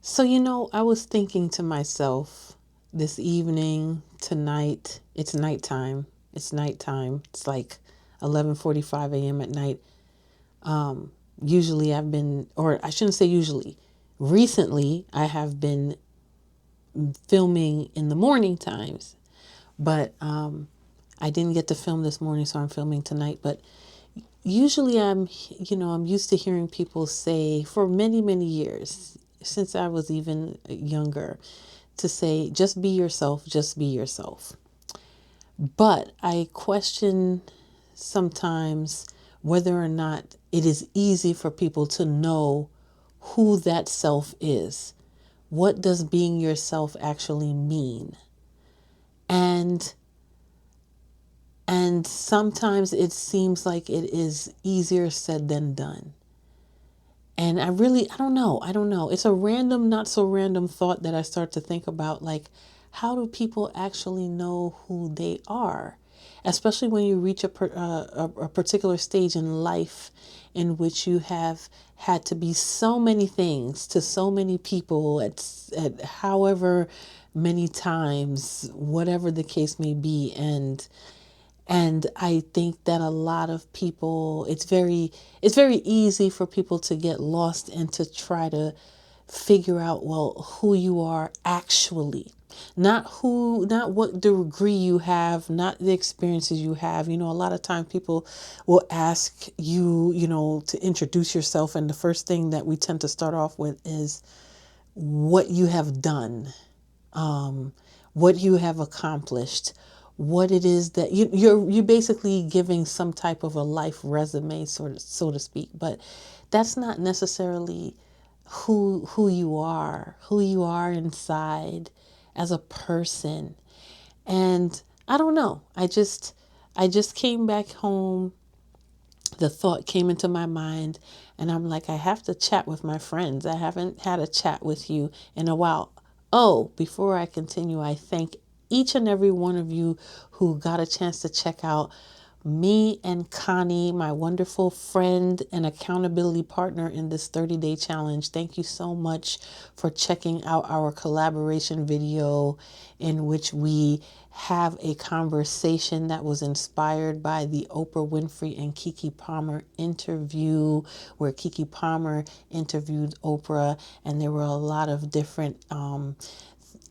So, I was thinking to myself this evening, tonight, it's nighttime. It's nighttime. It's like 11:45 a.m. at night. Um, Usually I've been, or I shouldn't say usually, recently I have been filming in the morning times, but I didn't get to film this morning, so I'm filming tonight. But usually I'm used to hearing people say for many, many years, since I was even younger, to say, just be yourself, just be yourself. But I question sometimes whether or not it is easy for people to know who that self is. What does being yourself actually mean? And and sometimes it seems like it is easier said than done. And I don't know. I don't know. It's a random, not so random thought that I start to think about, like, how do people actually know who they are? Especially when you reach a particular stage in life in which you have had to be so many things to so many people at however many times, whatever the case may be. And I think that a lot of people, it's very easy for people to get lost and to try to figure out, well, who you are actually. Not what degree you have, not the experiences you have. A lot of time people will ask you, to introduce yourself. And the first thing that we tend to start off with is what you have done, um, what you have accomplished, what it is that you're basically giving some type of a life resume, so to speak. But that's not necessarily who you are inside as a person. And I don't know. I just came back home. The thought came into my mind, and I'm like, I have to chat with my friends. I haven't had a chat with you in a while. Oh, before I continue, I thank each and every one of you who got a chance to check out me and Connie, my wonderful friend and accountability partner in this 30-day challenge. Thank you so much for checking out our collaboration video in which we have a conversation that was inspired by the Oprah Winfrey and Keke Palmer interview, where Keke Palmer interviewed Oprah, and there were a lot of different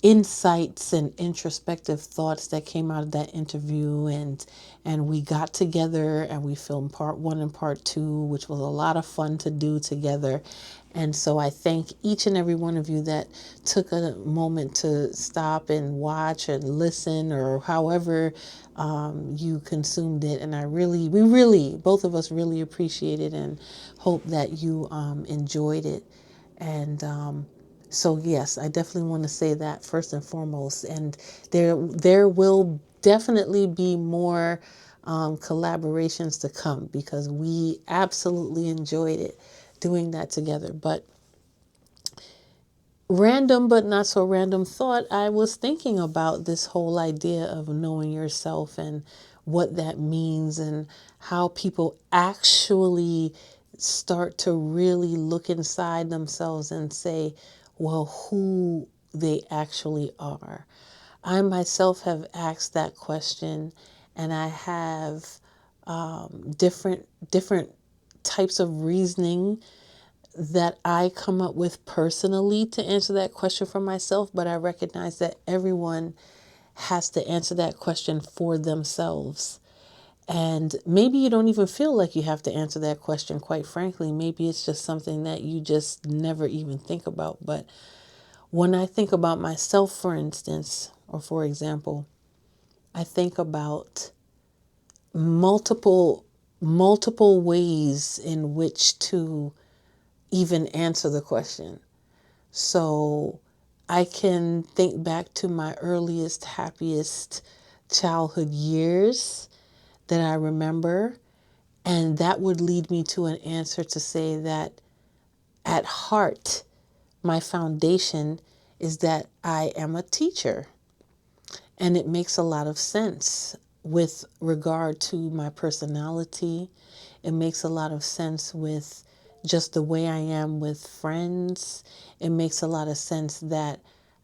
insights and introspective thoughts that came out of that interview. And we got together and we filmed part one and part two, which was a lot of fun to do together. And so I thank each and every one of you that took a moment to stop and watch and listen, or however you consumed it. And we really, both of us really appreciate it and hope that you enjoyed it. And so yes, I definitely want to say that first and foremost. And there will definitely be more collaborations to come, because we absolutely enjoyed it doing that together. But random but not so random thought, I was thinking about this whole idea of knowing yourself and what that means, and how people actually start to really look inside themselves and say, well, who they actually are. I myself have asked that question, and I have different types of reasoning that I come up with personally to answer that question for myself. But I recognize that everyone has to answer that question for themselves. And maybe you don't even feel like you have to answer that question, quite frankly. Maybe it's just something that you just never even think about. But when I think about myself, for instance, or for example, I think about multiple ways in which to even answer the question. So I can think back to my earliest, happiest childhood years that I remember, and that would lead me to an answer to say that at heart, my foundation is that I am a teacher. And it makes a lot of sense with regard to my personality. It makes a lot of sense with just the way I am with friends, it makes a lot of sense that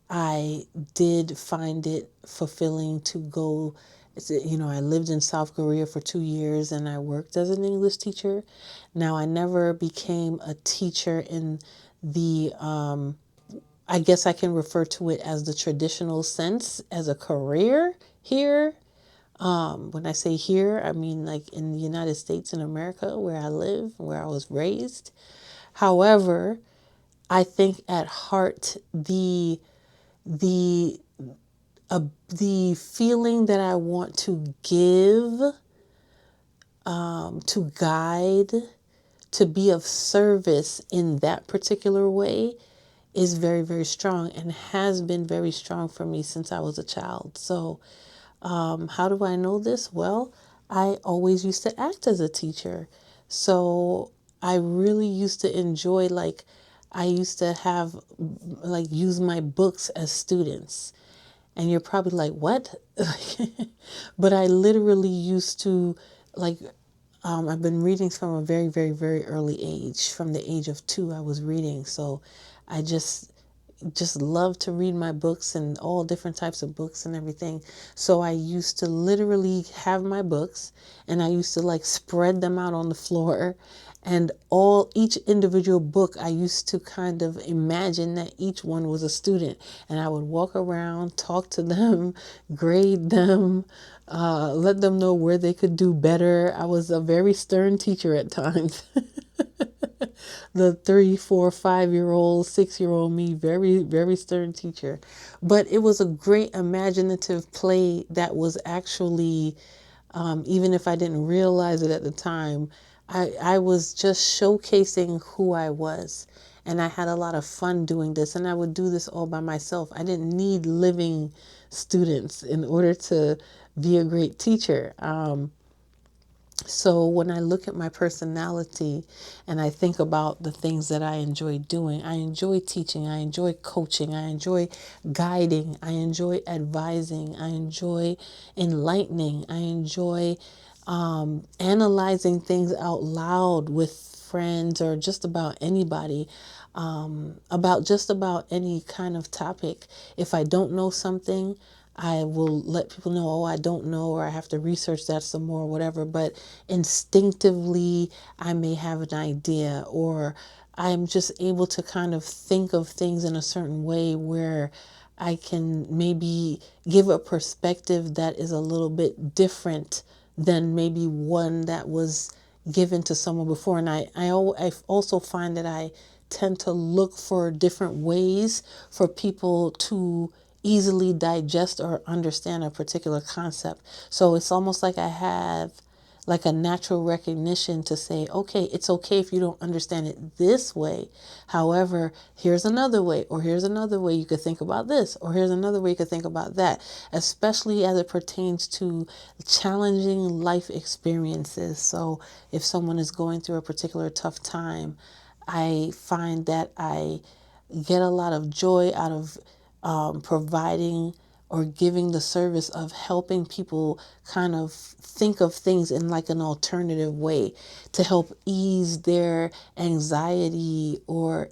I did find it fulfilling to go. I lived in South Korea for 2 years and I worked as an English teacher. Now, I never became a teacher in the, I guess I can refer to it as the traditional sense as a career here. When I say here, I mean like in the United States in America, where I live, where I was raised. However, I think at heart, the the feeling that I want to give, to guide, to be of service in that particular way is very, very strong and has been very strong for me since I was a child. So, how do I know this? Well, I always used to act as a teacher. So I really used to enjoy, like, I used to have, like, use my books as students. And you're probably like, what? But I literally used to, like, I've been reading from a very, very, very early age. From the age of 2, I was reading. So I just love to read my books and all different types of books and everything. So I used to literally have my books and I used to like spread them out on the floor, and each individual book I used to kind of imagine that each one was a student, and I would walk around, talk to them, grade them, let them know where they could do better. I was a very stern teacher at times. The 3, 4, 5-year-old, 6-year-old me, very, very stern teacher. But it was a great imaginative play that was actually, even if I didn't realize it at the time, I was just showcasing who I was. And I had a lot of fun doing this. And I would do this all by myself. I didn't need living students in order to be a great teacher. So when I look at my personality and I think about the things that I enjoy doing, I enjoy teaching, I enjoy coaching, I enjoy guiding, I enjoy advising, I enjoy enlightening, I enjoy analyzing things out loud with friends or just about anybody, about just about any kind of topic. If I don't know something, I will let people know, oh, I don't know, or I have to research that some more, or whatever. But instinctively, I may have an idea, or I'm just able to kind of think of things in a certain way where I can maybe give a perspective that is a little bit different than maybe one that was given to someone before. And I also find that I tend to look for different ways for people to easily digest or understand a particular concept. So it's almost like I have like a natural recognition to say, okay, it's okay if you don't understand it this way. However, here's another way, or here's another way you could think about this, or here's another way you could think about that, especially as it pertains to challenging life experiences. So if someone is going through a particular tough time, I find that I get a lot of joy out of providing or giving the service of helping people kind of think of things in like an alternative way to help ease their anxiety or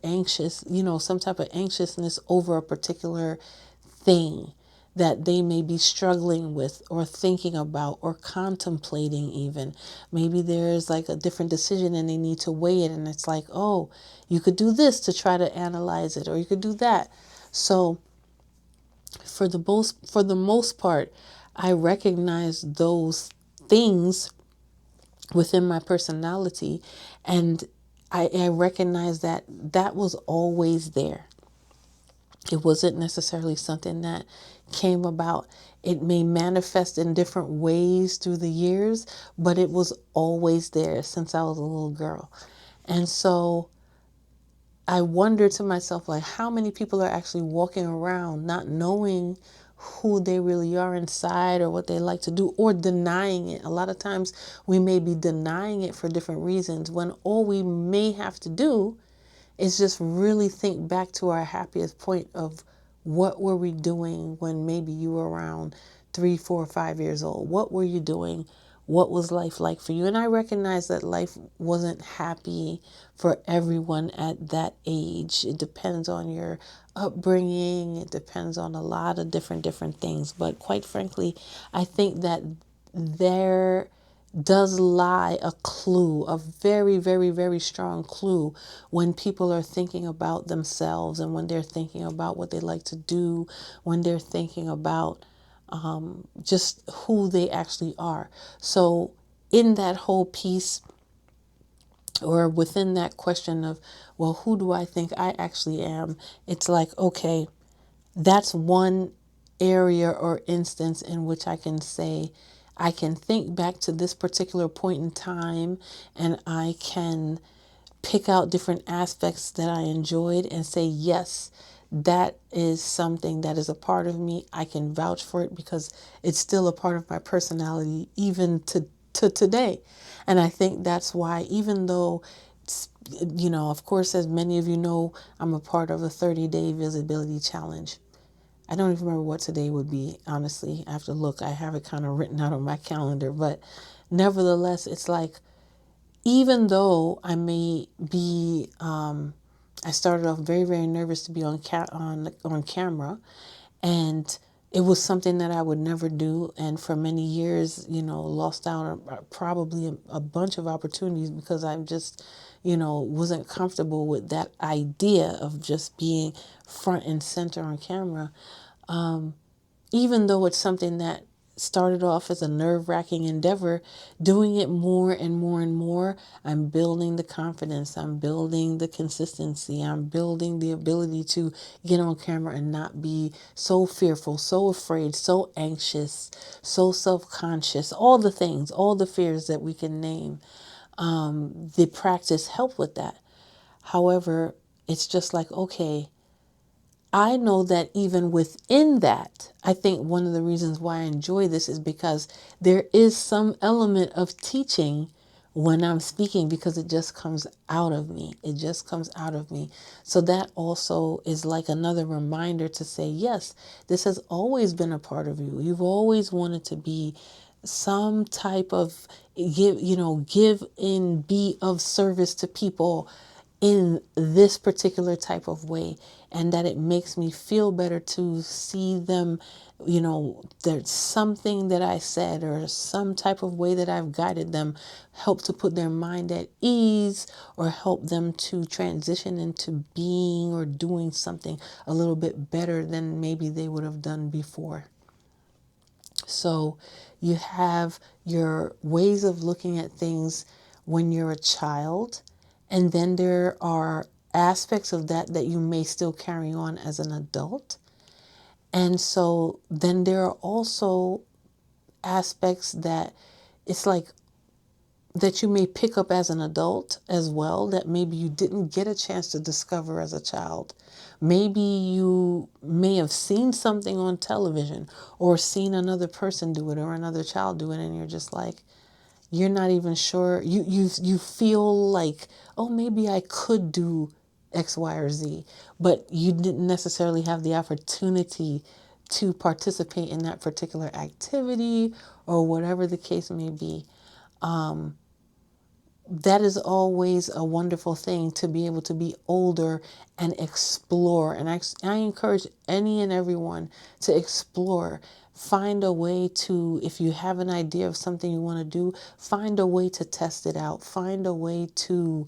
some type of anxiousness over a particular thing that they may be struggling with or thinking about or contemplating even. Maybe there's like a different decision and they need to weigh it, and it's like, oh, you could do this to try to analyze it, or you could do that. So for the most part, I recognize those things within my personality, and I recognize that that was always there. It wasn't necessarily something that came about. It may manifest in different ways through the years, but it was always there since I was a little girl. And so I wonder to myself, like, how many people are actually walking around not knowing who they really are inside or what they like to do, or denying it. A lot of times we may be denying it for different reasons, when all we may have to do is just really think back to our happiest point of what were we doing when maybe you were around 3, 4, 5 years old? What were you doing what was life like for you? And I recognize that life wasn't happy for everyone at that age. It depends on your upbringing. It depends on a lot of different things. But quite frankly, I think that there does lie a clue, a very, very, very strong clue when people are thinking about themselves and when they're thinking about what they like to do, when they're thinking about just who they actually are. So in that whole piece, or within that question of, well, who do I think I actually am? It's like, okay, that's one area or instance in which I can say, I can think back to this particular point in time and I can pick out different aspects that I enjoyed and say, yes, that is something that is a part of me. I can vouch for it because it's still a part of my personality, even to today. And I think that's why, even though, of course, as many of you know, I'm a part of a 30-day visibility challenge. I don't even remember what today would be, honestly. I have to look. I have it kind of written out on my calendar. But nevertheless, it's like, even though I may be, I started off very, very nervous to be on camera, and it was something that I would never do. And for many years, lost out on probably a bunch of opportunities because I'm just, wasn't comfortable with that idea of just being front and center on camera. Even though it's something that started off as a nerve-wracking endeavor, doing it more and more and more, I'm building the confidence, I'm building the consistency, I'm building the ability to get on camera and not be so fearful, so afraid, so anxious, so self-conscious, all the things, all the fears that we can name. The practice helped with that. However, it's just like, okay, I know that even within that, I think one of the reasons why I enjoy this is because there is some element of teaching when I'm speaking, because it just comes out of me. It just comes out of me. So that also is like another reminder to say, yes, this has always been a part of you. You've always wanted to be some type of give and be of service to people in this particular type of way, and that it makes me feel better to see them, there's something that I said or some type of way that I've guided them help to put their mind at ease or help them to transition into being or doing something a little bit better than maybe they would have done before. So you have your ways of looking at things when you're a child, and then there are aspects of that you may still carry on as an adult. And so then there are also aspects that it's like that you may pick up as an adult as well, that maybe you didn't get a chance to discover as a child. Maybe you may have seen something on television or seen another person do it or another child do it, and you're just like, you're not even sure. You feel like, oh, maybe I could do X, Y, or Z, but you didn't necessarily have the opportunity to participate in that particular activity or whatever the case may be. That is always a wonderful thing, to be able to be older and explore. And I encourage any and everyone to explore. Find a way to, if you have an idea of something you want to do, find a way to test it out. Find a way to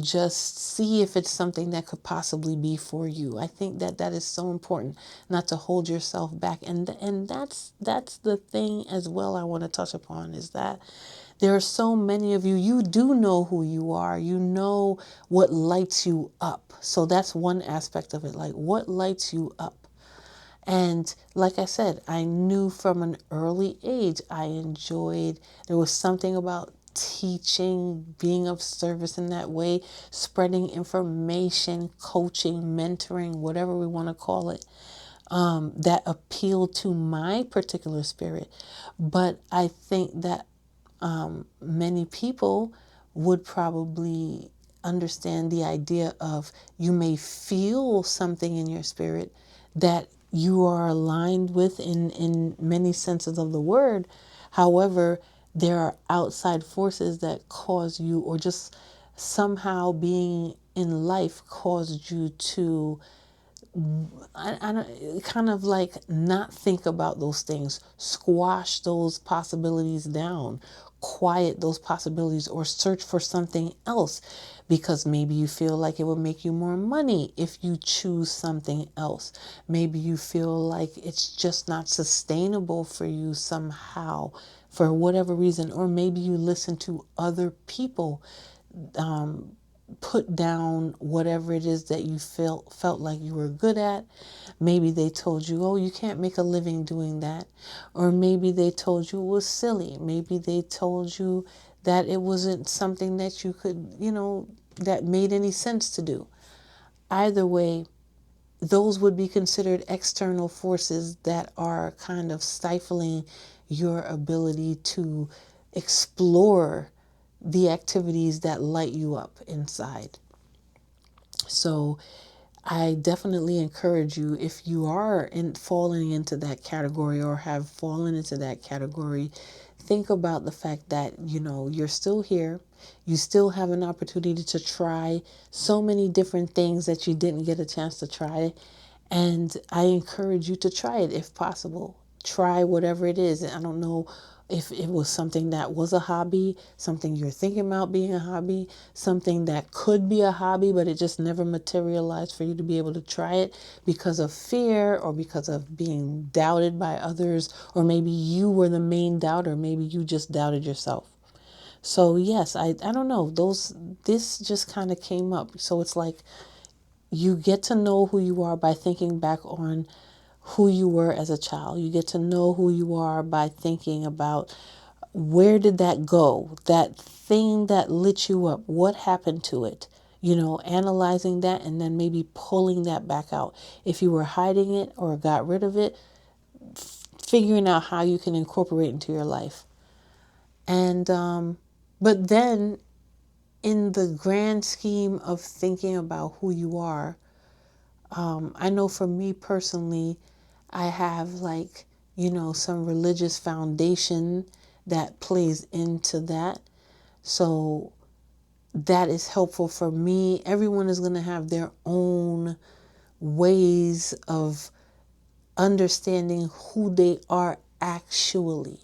just see if it's something that could possibly be for you. I think that is so important, not to hold yourself back. And that's the thing as well I want to touch upon, is that there are so many of you, you do know who you are. You know what lights you up. So that's one aspect of it, like what lights you up. And like I said, I knew from an early age, there was something about teaching, being of service in that way, spreading information, coaching, mentoring, whatever we want to call it, that appealed to my particular spirit. But I think that many people would probably understand the idea of, you may feel something in your spirit that you are aligned with in many senses of the word. However, there are outside forces that cause you, or just somehow being in life caused you to I don't, kind of like not think about those things, squash those possibilities down, quiet those possibilities, or search for something else because maybe you feel like it would make you more money if you choose something else. Maybe you feel like it's just not sustainable for you somehow for whatever reason, or maybe you listen to other people put down whatever it is that you felt like you were good at. Maybe they told you, oh, you can't make a living doing that. Or maybe they told you it was silly. Maybe they told you that it wasn't something that you could, that made any sense to do. Either way, those would be considered external forces that are kind of stifling your ability to explore the activities that light you up inside. So I definitely encourage you, if you are falling into that category or have fallen into that category, think about the fact that, you're still here. You still have an opportunity to try so many different things that you didn't get a chance to try. And I encourage you to try it if possible. Try whatever it is. I don't know if it was something that was a hobby, something you're thinking about being a hobby, something that could be a hobby, but it just never materialized for you to be able to try it because of fear or because of being doubted by others, or maybe you were the main doubter. Maybe you just doubted yourself. So yes, I don't know. This just kind of came up. So it's like you get to know who you are by thinking back on who you were as a child. You get to know who you are by thinking about where did that go? That thing that lit you up, what happened to it? Analyzing that and then maybe pulling that back out. If you were hiding it or got rid of it, figuring out how you can incorporate it into your life. And, but then in the grand scheme of thinking about who you are, I know for me personally, I have some religious foundation that plays into that. So that is helpful for me. Everyone is going to have their own ways of understanding who they are actually,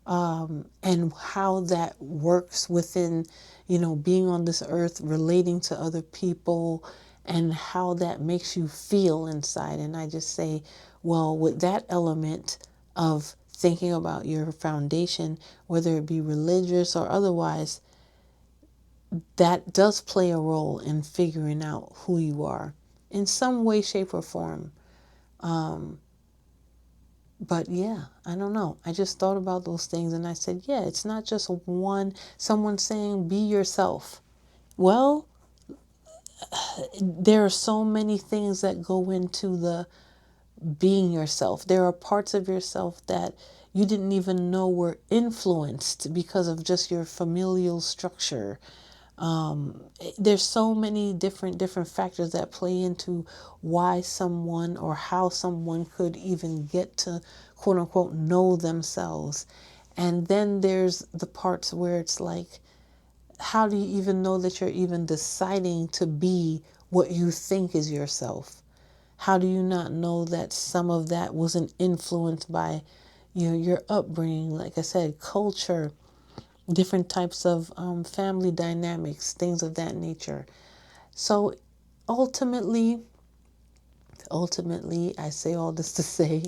and how that works within, being on this earth, relating to other people, and how that makes you feel inside. And I just say, well, with that element of thinking about your foundation, whether it be religious or otherwise, that does play a role in figuring out who you are in some way, shape, or form. But yeah, I don't know. I just thought about those things and I said, yeah, it's not just someone saying be yourself. Well, there are so many things that go into the being yourself. There are parts of yourself that you didn't even know were influenced because of just your familial structure. There's so many different factors that play into why someone or how someone could even get to quote unquote know themselves. And then there's the parts where it's like, how do you even know that you're even deciding to be what you think is yourself? How do you not know that some of that wasn't influenced by your upbringing, like I said, culture, different types of family dynamics, things of that nature. So ultimately, I say all this to say,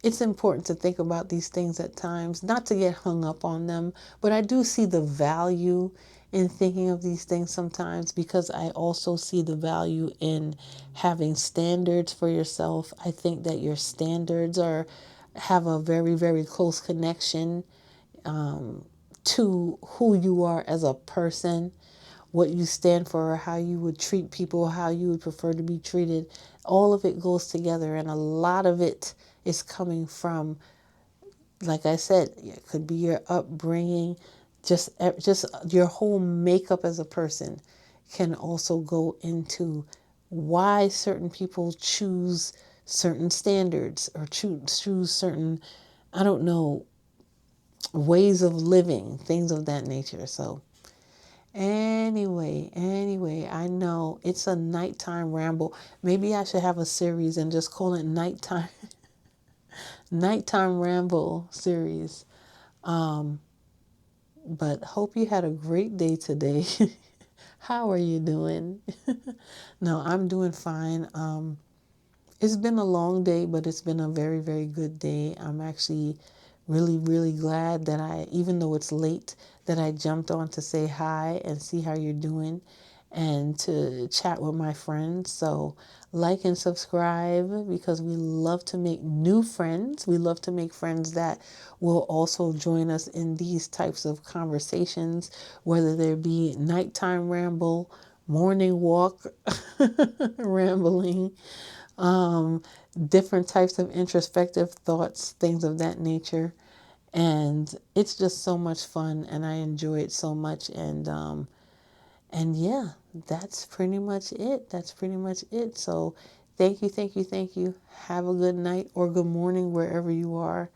it's important to think about these things at times, not to get hung up on them, but I do see the value in thinking of these things sometimes, because I also see the value in having standards for yourself. I think that your standards have a very, very close connection to who you are as a person, what you stand for, how you would treat people, how you would prefer to be treated. All of it goes together, and a lot of it is coming from, like I said, it could be your upbringing, just your whole makeup as a person can also go into why certain people choose certain standards or choose certain I don't know, ways of living, things of that nature. So anyway, I know it's a nighttime ramble. Maybe I should have a series and just call it nighttime ramble series. But hope you had a great day today. How are you doing? No, I'm doing fine. It's been a long day, but it's been a very, very good day. I'm actually really, really glad that even though it's late, that I jumped on to say hi and see how you're doing and to chat with my friends. So like and subscribe because we love to make new friends. We love to make friends that will also join us in these types of conversations, whether there be nighttime ramble, morning walk, rambling, um, different types of introspective thoughts, things of that nature. And it's just so much fun and I enjoy it so much. And yeah, that's pretty much it. That's pretty much it. So thank you, thank you, thank you. Have a good night or good morning wherever you are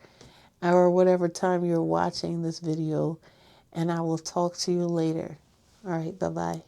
or whatever time you're watching this video. And I will talk to you later. All right, bye-bye.